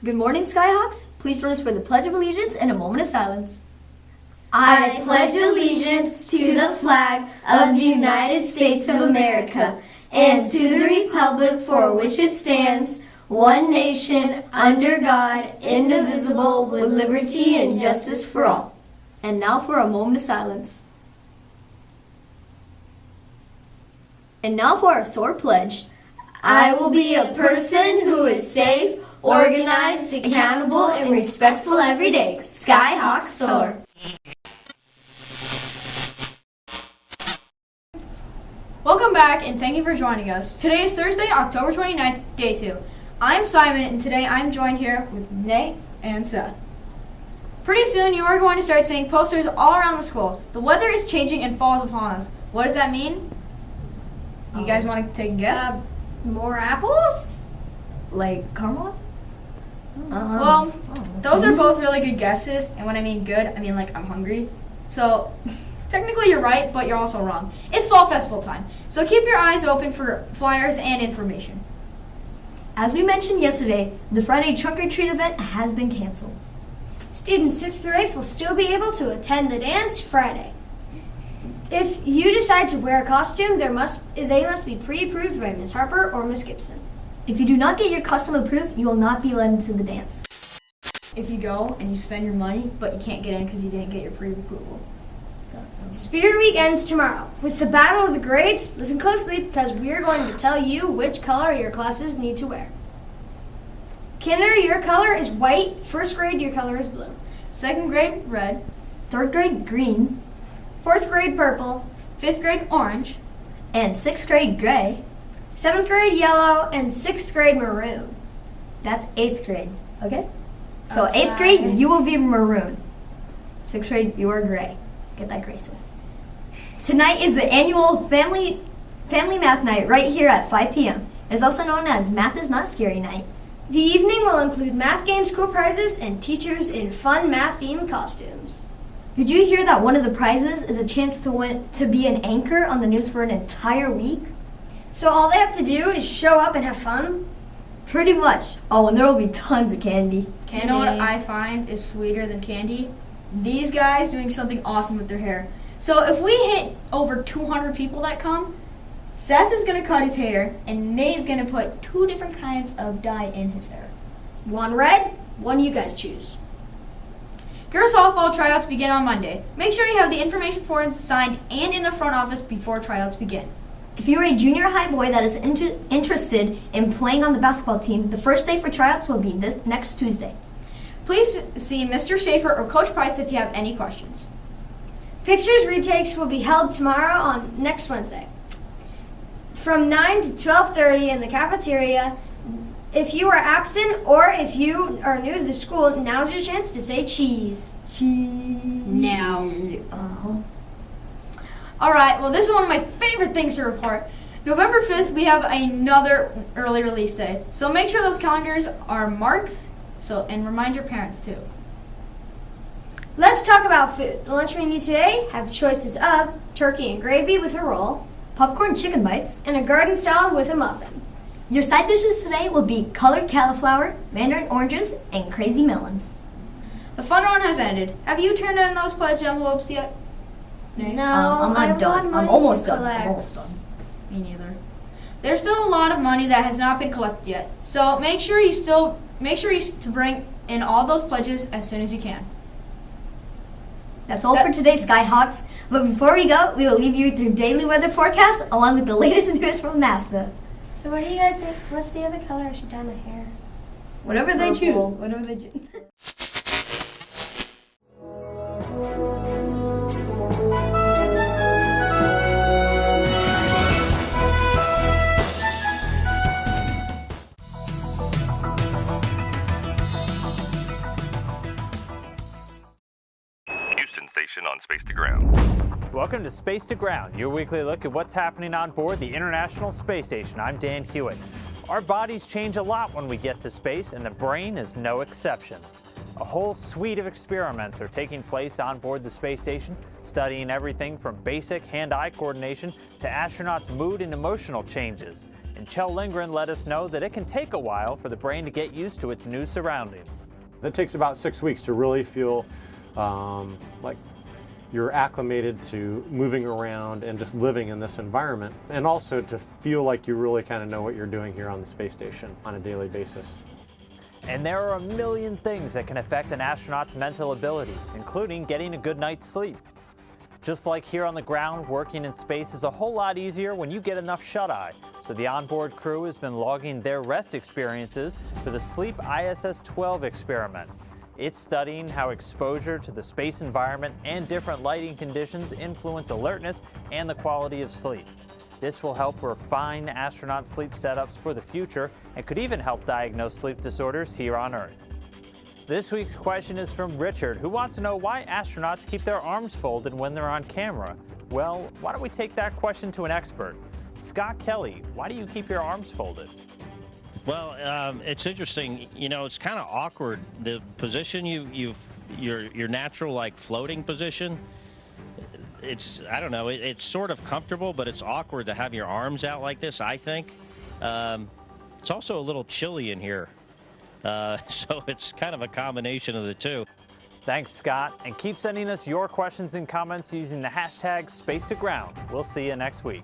Good morning, Skyhawks. Please join us for the Pledge of Allegiance and a moment of silence. I pledge allegiance to the flag of the United States of America and to the republic for which it stands, one nation, under God, indivisible, with liberty and justice for all. And now for a moment of silence. And now for our SOAR pledge. I will be a person who is safe, organized, accountable, and respectful every day. Skyhawk SOAR. Welcome back and thank you for joining us. Today is Thursday, October 29th, day 2. I'm Simon and today I'm joined here with Nate and Seth. Pretty soon you are going to start seeing posters all around the school. The weather is changing and fall is upon us. What does that mean? You guys want to take a guess? More apples? Like caramel? Well, those are both really good guesses, and when I mean good, I mean like I'm hungry. So, technically you're right, but you're also wrong. It's fall festival time, so keep your eyes open for flyers and information. As we mentioned yesterday, the Friday Trunk or Treat event has been canceled. Students 6th through 8th will still be able to attend the dance Friday. If you decide to wear a costume, they must be pre-approved by Ms. Harper or Ms. Gibson. If you do not get your costume approved, you will not be let into the dance. If you go and you spend your money, but you can't get in because you didn't get your pre-approval. Spirit Week ends tomorrow. With the Battle of the Grades, listen closely because we are going to tell you which color your classes need to wear. Kinder, your color is white. 1st grade, your color is blue. 2nd grade, red. 3rd grade, green. 4th grade, purple. 5th grade, orange. And 6th grade, gray. 7th grade, yellow. And 6th grade, maroon. That's 8th grade, okay? So Outside. 8th grade, you will be maroon. 6th grade, you are gray. Get that gray sweat. Tonight is the annual family math night right here at 5 p.m. It is also known as Math is Not Scary Night. The evening will include math games, cool prizes, and teachers in fun math-themed costumes. Did you hear that one of the prizes is a chance to be an anchor on the news for an entire week? So all they have to do is show up and have fun? Pretty much. Oh, and there will be tons of candy. You know what I find is sweeter than candy? These guys doing something awesome with their hair. So if we hit over 200 people that come, Seth is going to cut his hair, and Nate is going to put 2 different kinds of dye in his hair. One red, one you guys choose. Girls softball tryouts begin on Monday. Make sure you have the information forms signed and in the front office before tryouts begin. If you are a junior high boy that is interested in playing on the basketball team, the first day for tryouts will be this next Tuesday. Please see Mr. Schaefer or Coach Price if you have any questions. Pictures retakes will be held tomorrow on next Wednesday from 9 to 12:30 in the cafeteria. If you are absent or if you are new to the school, now's your chance to say cheese. Cheese. Now. All right, well, this is one of my favorite things to report. November 5th, we have another early release day. So make sure those calendars are marked, and remind your parents too. Let's talk about food. The lunch menu today have choices of turkey and gravy with a roll, Popcorn chicken bites. and a garden salad with a muffin. Your side dishes today will be colored cauliflower, mandarin oranges, and crazy melons. The fun run has ended. Have you turned in those pledge envelopes yet? No, I'm I not done. want I'm money almost to done. collect. I'm almost done. Me neither. There's still a lot of money that has not been collected yet. So make sure you to bring in all those pledges as soon as you can. That's all for today, Skyhawks. But before we go, we will leave you with your daily weather forecast along with the latest news from NASA. So what do you guys think? What's the other color I should dye my hair? Whatever they choose. Purple. Whatever they choose. Station on Space to Ground. Welcome to Space to Ground, your weekly look at what's happening on board the International Space Station. I'm Dan Hewitt. Our bodies change a lot when we get to space, and the brain is no exception. A whole suite of experiments are taking place on board the space station, studying everything from basic hand-eye coordination to astronauts' mood and emotional changes. And Kjell Lindgren let us know that it can take a while for the brain to get used to its new surroundings. It takes about 6 weeks to really feel like you're acclimated to moving around and just living in this environment, and also to feel like you really kind of know what you're doing here on the space station on a daily basis. And there are a million things that can affect an astronaut's mental abilities, including getting a good night's sleep. Just like here on the ground, working in space is a whole lot easier when you get enough shut-eye. So the onboard crew has been logging their rest experiences for the Sleep ISS-12 experiment. It's studying how exposure to the space environment and different lighting conditions influence alertness and the quality of sleep. This will help refine astronaut sleep setups for the future and could even help diagnose sleep disorders here on Earth. This week's question is from Richard, who wants to know why astronauts keep their arms folded when they're on camera. Well, why don't we take that question to an expert? Scott Kelly, why do you keep your arms folded? Well, it's interesting. You know, it's kind of awkward. The position your natural like floating position. I don't know. It's sort of comfortable, but it's awkward to have your arms out like this, I think. It's also a little chilly in here. So it's kind of a combination of the two. Thanks, Scott, and keep sending us your questions and comments using the hashtag #SpaceToGround. We'll see you next week.